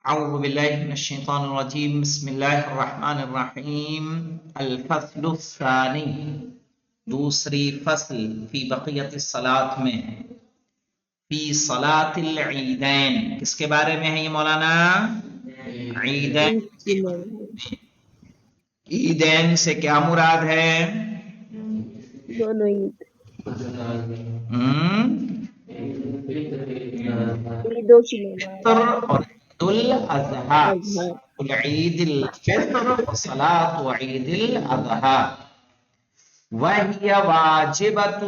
اعوذ باللہ من الشیطان الرجیم بسم اللہ الرحمن الرحیم الفصل الثانی دوسری فصل فی بقیت الصلاۃ میں فی صلاۃ العیدین کس کے بارے میں ہے یہ مولانا؟ عیدین کے بارے میں۔ عیدین سے کیا مراد ہے؟ دونوں عید عیدوں کی نماز فطر اور عید الاضحیٰ، اظہار عید الفطر صلاۃ عید الاضحیٰ وَهِيَ وَاجِبَةٌ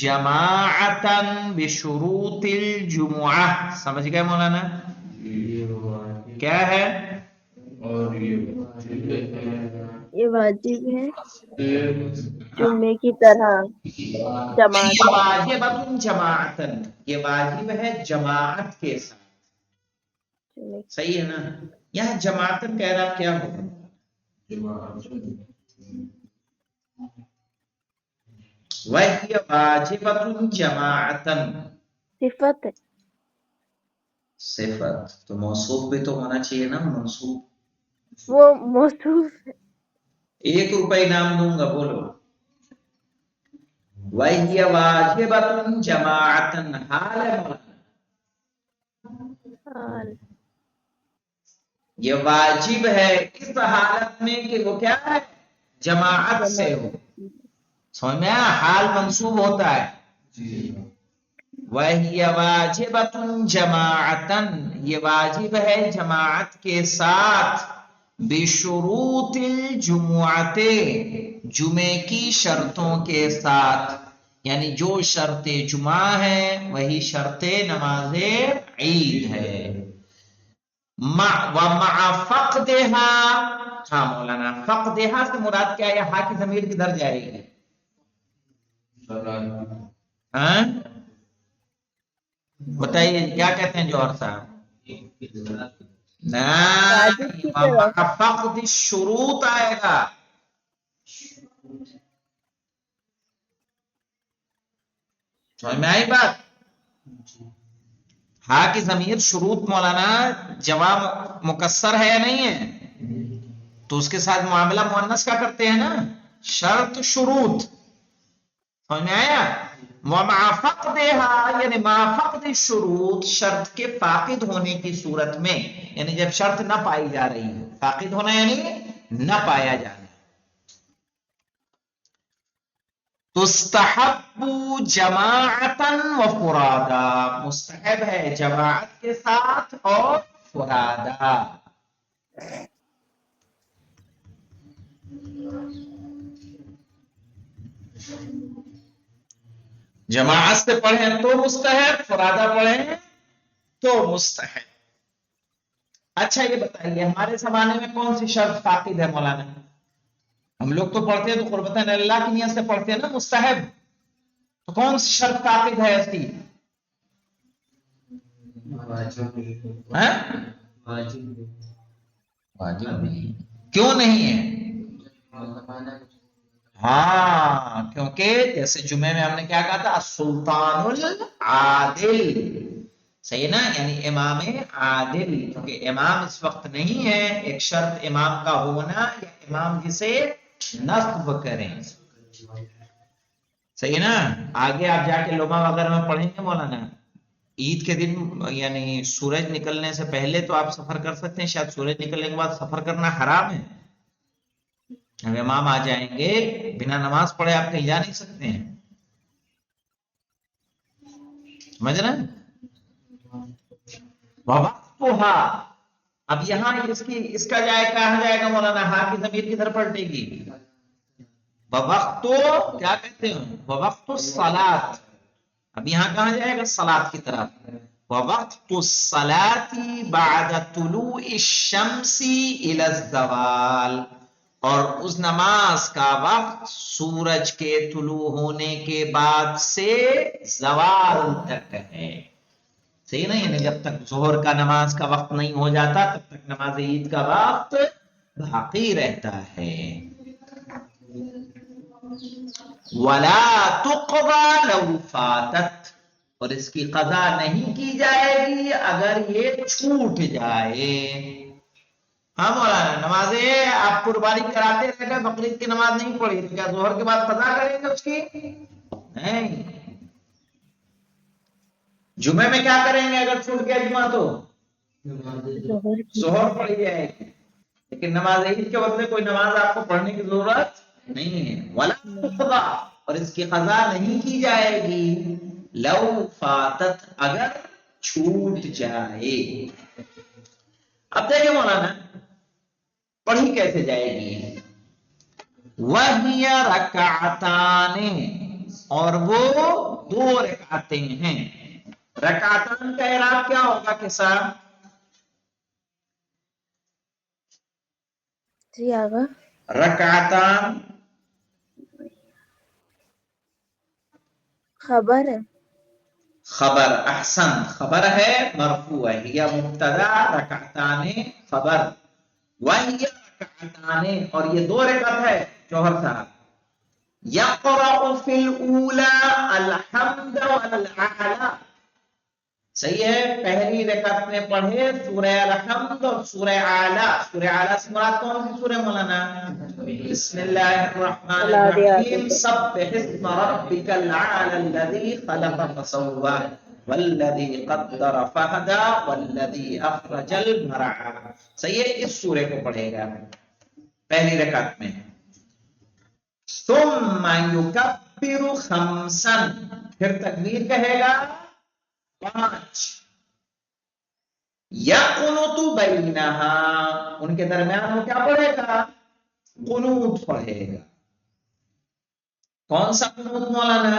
جَمَاعَةً بِشُرُوطِ الْجُمُعَةِ۔ سمجھ گئے مولانا؟ کیا ہے؟ یہ واجب ہے جمعے کی طرح جماعت کے ساتھ۔ واجبۃ جماعتً، یہ واجب ہے جماعت کے ساتھ، صحیح ہے نا؟ یہاں جماعتً کہہ رہا کیا ہوگا؟ وَهِيَ وَاجِبَةٌ جَمَاعَةً، صفت ہے صفت تو موصوف بھی تو ہونا چاہیے نا، منصوب۔ وہ موصوف ہے۔ 1 روپے انعام دوں گا، بولو۔ وَهِيَ وَاجِبَةٌ جَمَاعَةً، حال ہے مولانا، حال یہ واجب ہے اس حالت میں کہ وہ کیا ہے؟ جماعت سے ہو۔ سمجھ میں آیا؟ حال منصوب ہوتا ہے۔ وَهِيَ وَاجِبَةٌ جَمَاعَةً، یہ واجب ہے جماعت کے ساتھ، بِشُرُوطِ الْجُمُعَةِ، جمعے کی شرطوں کے ساتھ، یعنی جو شرط جمعہ ہے وہی شرط نماز عید ہے۔ وَمَعَ فَقْدِهَا، ہاں مولانا، فقدہا سے مراد کیا ہے؟ ہا کی ضمیر کدھر جائے گی؟ ہاں بتائیے کیا کہتے ہیں جوہر صاحب؟ واجب کی طرف فقد الشروط آئے گا۔ سمجھ میں آئی بات؟ ہا کی ضمیر شروط مولانا جواب مکسر ہے یا نہیں ہے؟ تو اس کے ساتھ معاملہ مؤنث کا کرتے ہیں نا، شرط شروط۔ سمجھ میں آیا؟ وَمَعَ فَقْدِهَا، یعنی مع فقد الشروط، شرط کے فاقد ہونے کی صورت میں، یعنی جب شرط نہ پائی جا رہی ہے، فاقد ہونا یعنی نہ پایا جانا۔ تستحب جماعتاً وفرادا، مستحب ہے جماعت کے ساتھ اور فرادا۔ جماعت سے پڑھیں تو مستحب، فرادا پڑھیں تو مستحب۔ اچھا یہ بتائیے ہمارے زمانے میں کون سی شرط فاقد ہے مولانا؟ ہم لوگ تو پڑھتے ہیں تو قربتاً اللہ کی نیت سے پڑھتے ہیں نا، مستحب، تو کون سی شرط فاقد ہے ایسی؟ واجب نہیں، کیوں نہیں ہے؟ ہاں کیونکہ جیسے جمعے میں ہم نے کیا کہا تھا؟ السلطان العادل، صحیح نا؟ یعنی امام عادل، کیونکہ امام اس وقت نہیں ہے، ایک شرط امام کا ہونا یا امام جسے نصب کریں، صحیح نا؟ آگے آپ جا کے لمحہ وغیرہ میں پڑھیں گے مولانا، عید کے دن یعنی سورج نکلنے سے پہلے تو آپ سفر کر سکتے ہیں، شاید سورج نکلنے کے بعد سفر کرنا حرام ہے۔ اب امام آ جائیں گے، بنا نماز پڑھے آپ کہیں جا نہیں سکتے ہیں، سمجھ رہے ہیں؟ وَوَقْتُهَا، اب یہاں اس کا کہاں جائے گا مولانا؟ ہا کی ضمیر کدھر پلٹے گی؟ وَوَقْتُ، کیا کہتے ہیں؟ وَوَقْتُ الصَّلَاةِ، اب یہاں کہاں جائے گا؟ صلاۃ کی طرف۔ وَوَقْتُ الصَّلَاةِ بَعْدَ طُلُوعِ الشَّمْسِ إِلَى الزَّوَالِ، اور اس نماز کا وقت سورج کے طلوع ہونے کے بعد سے زوال تک ہے، صحیح نا؟ یعنی جب تک ظہر کا نماز کا وقت نہیں ہو جاتا تب تک نماز عید کا وقت باقی رہتا ہے۔ وَلَا تُقْضَى لَوْ فَاتَتْ، اور اس کی قضا نہیں کی جائے گی اگر یہ چھوٹ جائے. ہاں مولانا نمازیں آپ قربانی کراتے رہ گئے, بقرعید کی نماز نہیں پڑھی تو کیا ظہر کے بعد قضا کریں گے اس کی؟ نہیں. جمعے میں کیا کریں گے اگر چھوٹ گیا جمعہ تو ظہر کی ظہر پڑھی جائے گی, لیکن نماز عید کے بدلے کوئی نماز آپ کو پڑھنے کی ضرورت نہیں ہے. ولا تقضا, اور اس کی قضا نہیں کی جائے گی لو فاتت, اگر چھوٹ جائے. اب دیکھیں مولانا پڑھی کیسے جائے گی؟ وَهِيَ رَكَعَتَانِ, اور وہ 2 رکعتیں ہیں. رکعتان کا اعراب کیا ہوگا کے ساتھ؟ جی آگا رکعتان خبر ہے. خبر, احسن, خبر ہے مرفوع ہے, یا مبتدا, رکعتان خبر, وَهِيَ رکعتان, اور یہ 2 رکعت ہے جوہر صاحب. يقرأ في الأولى الحمد والأعلى, صحیح ہے, پہلی رکعت میں پڑھے سورہ الحمد اور سورہ اعلی. سورہ اعلی سے مراد کون سی سورہ مولانا؟ بسم اللہ الرحمن الرحیم, سبح اسم ربک الاعلی الذی خلق فسوى والذی قدر فہدى والذی اخرج المرعى. صحیح ہے, اس سورہ کو پڑھے گا پہلی رکعت میں. ثم يكبر 5, پھر تکبیر کہے گا 5. يقنط بينها, ان کے درمیان وہ کیا پڑھے گا؟ قنوت پڑھے گا. کون سا قنوت مولانا؟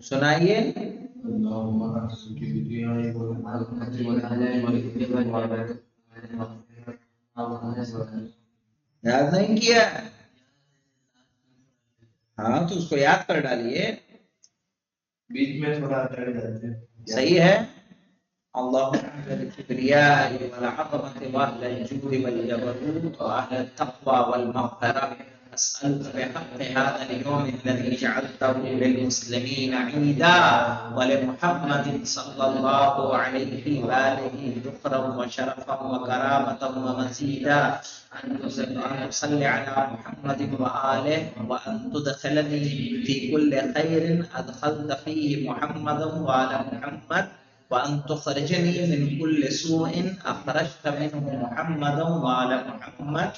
سنائیے. یاد نہیں کیا؟ ہاں تو اس کو یاد کر ڈالیے, بیچ میں تھوڑا ڈر جاتے ہیں. صحیح ہے. اللهم الكبرياء والعظمة وأهل الجود والجبروت وأهل التقوى والمغفرة, أسألك بحق هذا اليوم الذي جعلته للمسلمين عيدا ولمحمد صلى الله عليه وآله ذكرا وشرفا وكرامة ومزيدا أن تصلي على محمد وآله وأن تدخلني في كل خير أدخلت فيه محمدا وآل محمد وأن تخرجني من كل سوء أخرجت منه محمدا وآل محمد.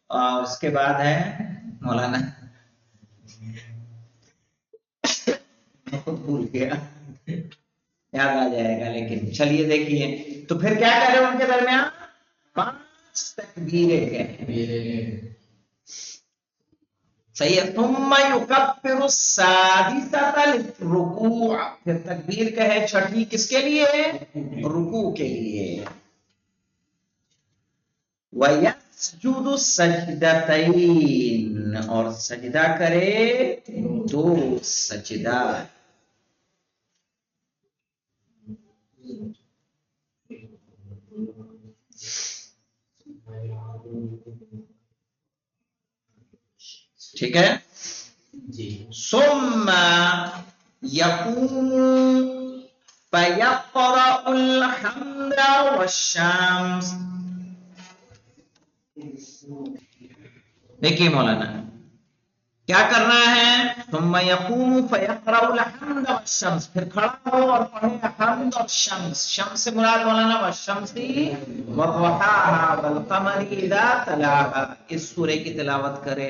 اور اس کے بعد ہے مولانا خود بھول گیا, یاد آ جائے گا, لیکن چلیے دیکھیے. تو پھر کیا کرے ان کے درمیان 5 تکبیریں کہیں. صحیح ہے. ثم يكبر السادسة للركوع, پھر تکبیر کہے 6 کس کے لیے؟ رکوع کے لیے. وَيَسْجُدُ السَّجْدَتَيْن, اور سجدہ کرے 2 سجدہ. ٹھیک ہے جی. ثم يقوم فيقرأ الحمد والشمس. دیکھیے مولانا کیا کرنا ہے؟ ثم يقوم فيقرأ الحمد والشمس, پھر کھڑا ہو اور پڑھے حمد اور شمس. شمس سے مراد مولانا والشمس وضحاها والقمر اذا تلاها, اس سورے کی تلاوت کرے.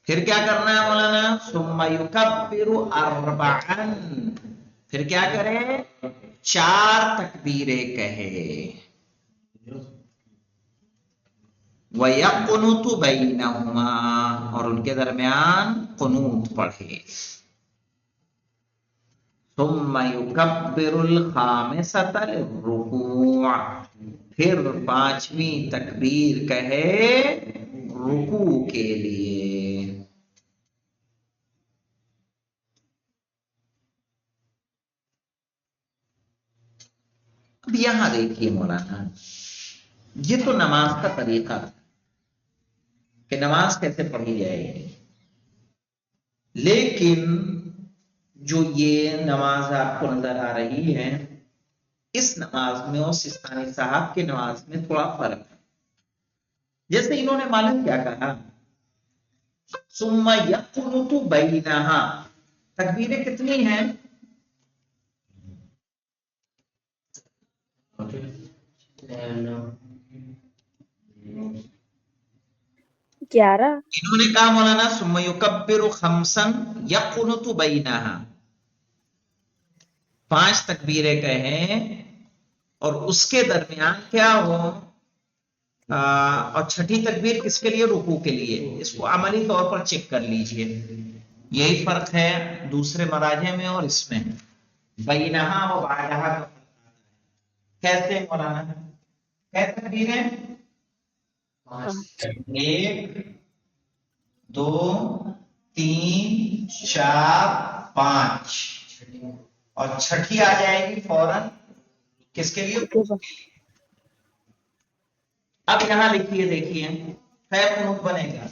پھر کیا کرنا ہے مولانا؟ ثم يكبر 4, پھر کیا کرے؟ 4 تکبیریں کہے. وَيَقْنُتُ بَيْنَهُمَا, اور ان کے درمیان قنوت پڑھے. ثم يكبر 5 للركوع, پھر 5ویں تکبیر کہے رکوع کے لیے. اب یہاں دیکھیے مولانا, یہ تو نماز کا طریقہ کہ نماز کیسے پڑھی جائے گی, لیکن جو یہ نماز آپ کو نظر آ رہی ہے اس نماز میں اور سستانی صاحب کی نماز میں تھوڑا فرق ہے. جیسے انہوں نے معلوم کیا کہا ثم یقنط بینہا، تکبیریں کتنی ہیں؟ گیارہ. انہوں نے کہا مولانا ثم یکبر خمسا یقنط بینہا، 5 تکبیریں کہیں اور اس کے درمیان کیا ہو اور چھٹی تکبیر کس کے لیے؟ رکوع کے لیے. اس کو عملی طور پر چیک کر لیجئے. یہی فرق ہے دوسرے مراجع میں اور اس میں، بینہا و بعدہا کا فرق. کیسے مولانا؟ کیسے تکبیریں؟ 1 2 3 4 5 اور چھٹی آ جائے گی فوراً کس کے لیے؟ اب یہاں لکھیے، دیکھیے ہے قنوت بنے گا.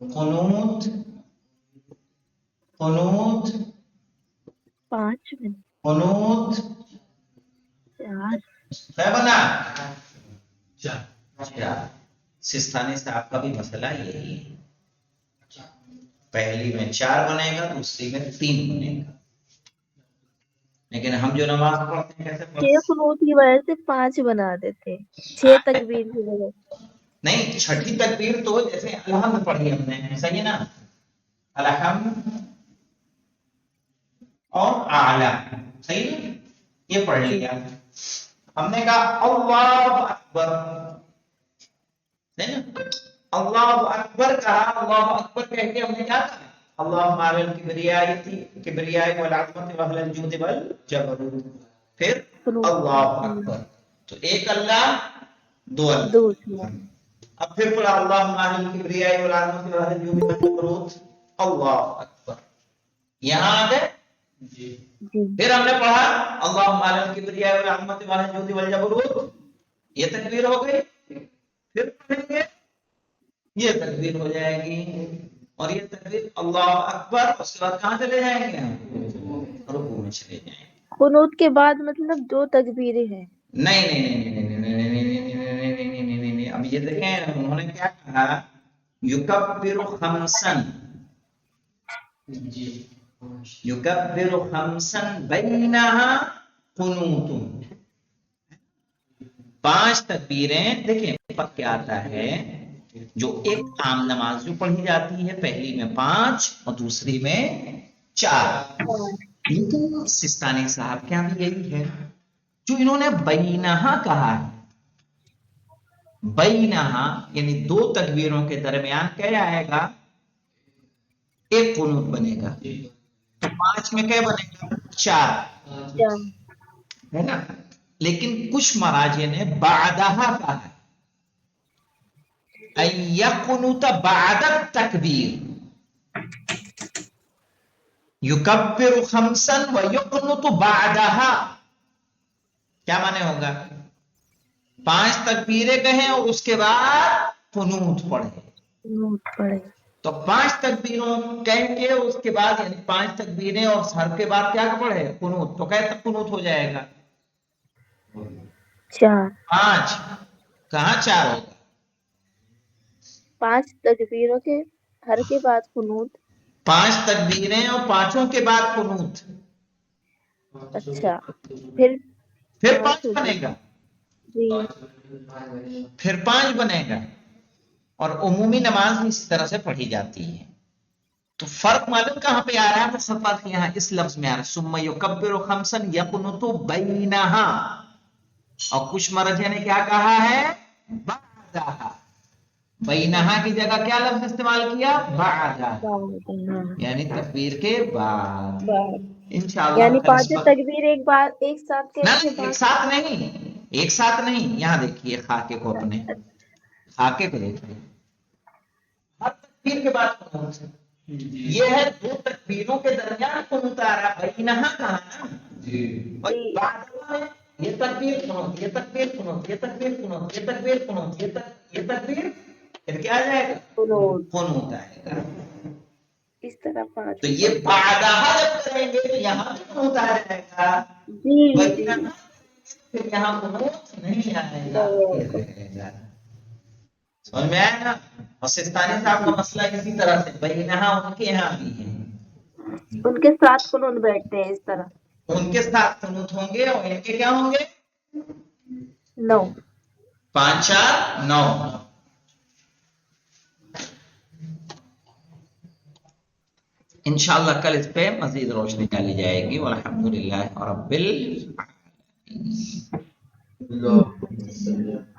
قنوت قنوت 5 منٹ. قنوت 4. ہے بنا 4. سستانی صاحب کا بھی مسئلہ یہی ہے، پہلی میں 4 بنے گا، دوسری میں 3 بنے گا. لیکن ہم جو نماز پڑھتے ہیں کیسے پڑھتے 6 ہیں؟ قنوت کی وجہ سے 5 بنا دیتے، 6 تکبیر کی وجہ سے. نہیں، چھٹی تکبیر تو جیسے الحمد پڑھی ہم نے، صحیح ہے نا، الحمد اور اعلی، صحیح ہے، یہ پڑھ لیا. ہم نے کہا اللہ اکبر، صحیح نا، اللہ اکبر کہا. اللہ اکبر کہہ کے ہم نے کیا کہا؟ اللہم علی الکبریاء والعظمت واہل الجود والجبروت. پھر اللہ اکبر. تو ایک اللہ، 2 اللہ. دوسرا اب پھر پڑھا اللہم علی الکبریاء والعظمت واہل الجود والجبروت، اللہ اکبر. یہاں آ گئے. جی. پھر ہم نے پڑھا اللہم علی الکبریاء والعظمت واہل الجود والجبروت، یہ تکبیر ہو گئی. پھر پڑھیں گے یہ تکبیر ہو جائے گی اور یہ تکبیر اللہ اکبر. اس کے بعد کہاں چلے جائیں گے؟ رکوع میں چلے جائیں گے. قنوت کے بعد مطلب 2 تکبیریں ہیں. نہیں نہیں نہیں نہیں نہیں نہیں نہیں نہیں نہیں نہیں. اب یہ دیکھیں انہوں نے کیا کہا، یکبر خمسا، یکبر خمسا بینہا قنوت. 5 تکبیریں. دیکھیں فرق کیا آتا ہے، جو ایک عام نماز جو پڑھی جاتی ہے پہلی میں 5 اور دوسری میں 4، لیکن سستانی صاحب کیا بھی یہی ہے. جو انہوں نے بینہا کہا ہے، بینہا یعنی 2 تکبیروں کے درمیان کیا آئے گا؟ ایک قنوت بنے گا. تو 5 میں کیا بنے گا؟ 4 ہے نا. لیکن کچھ مراجع نے بعدہا کہا ہے، ان یقنط بعد التکبیر، یکبر خمسا ویقنط بعدہا. کیا معنی ہوگا؟ 5 تکبیریں کہیں اور اس کے بعد قنوت پڑھے. تو 5 تکبیروں کہہ کے اس کے بعد یعنی 5 تکبیریں اور ہر کے بعد کیا پڑھے؟ قنوت. تو کہتے قنوت ہو جائے گا 4. 5. کہاں 4 ہوگا؟ 5 تکبیروں کے ہر کے بعد قنوت. 5 تکبیریں اور 5 کے بعد قنوت. اچھا پھر 5 بنے گا. جی. پھر 5 بنے گا. اور عمومی نماز بھی اسی طرح سے پڑھی جاتی ہے. تو فرق معلوم کہاں پہ آ رہا ہے؟ تو فرق یہاں اس لفظ میں آ رہا ہے ثم یکبر خمسا یقنط بینہا. اور کچھ مرجع نے کیا کہا ہے؟ بعدہا. بینہا کی جگہ کیا لفظ استعمال کیا؟ بعدہا، یعنی تکبیر کے بعد. انشاءاللہ یعنی 5 تکبیر ایک بار ایک ساتھ کہنے کے بعد. ایک ساتھ نہیں، ایک ساتھ نہیں. یہاں دیکھیے خاکے کو، اپنے خاکے کو دیکھیے، ہر تکبیر کے بعد قنوت. یہ ہے 2 تکبیروں کے درمیان قنوت آ رہا ہے. بینہا کہا نا، بعدہا ہے یہ تکبیر قنوت، یہ تکبیر قنوت، یہ تکبیر قنوت، یہ تکبیر قنوت، یہ تکبیر پھر کیا آ جائے گا؟ قنوت. قنوت آئے گا. اس طرح 5. تو یہ بعدہا جب کریں گے تو یہاں بھی قنوت آ جائے گا. جی جی پھر یہاں قنوت نہیں آئے گا، یہ رہے گا. سمجھ میں آیا نا؟ اور سستانی صاحب کا مسئلہ اسی طرح سے بھائی یہاں ان کے یہاں بھی ہیں، ان کے ساتھ قنوت بیٹھتے ہیں اس طرح. ان کے ساتھ قنوت ہوں گے اور ان کے کیا ہوں گے؟ 9. 5 4 9. انشاءاللہ کل اس پہ مزید روشنی ڈالی جائے گی. والحمدللہ رب العالمین. اللہ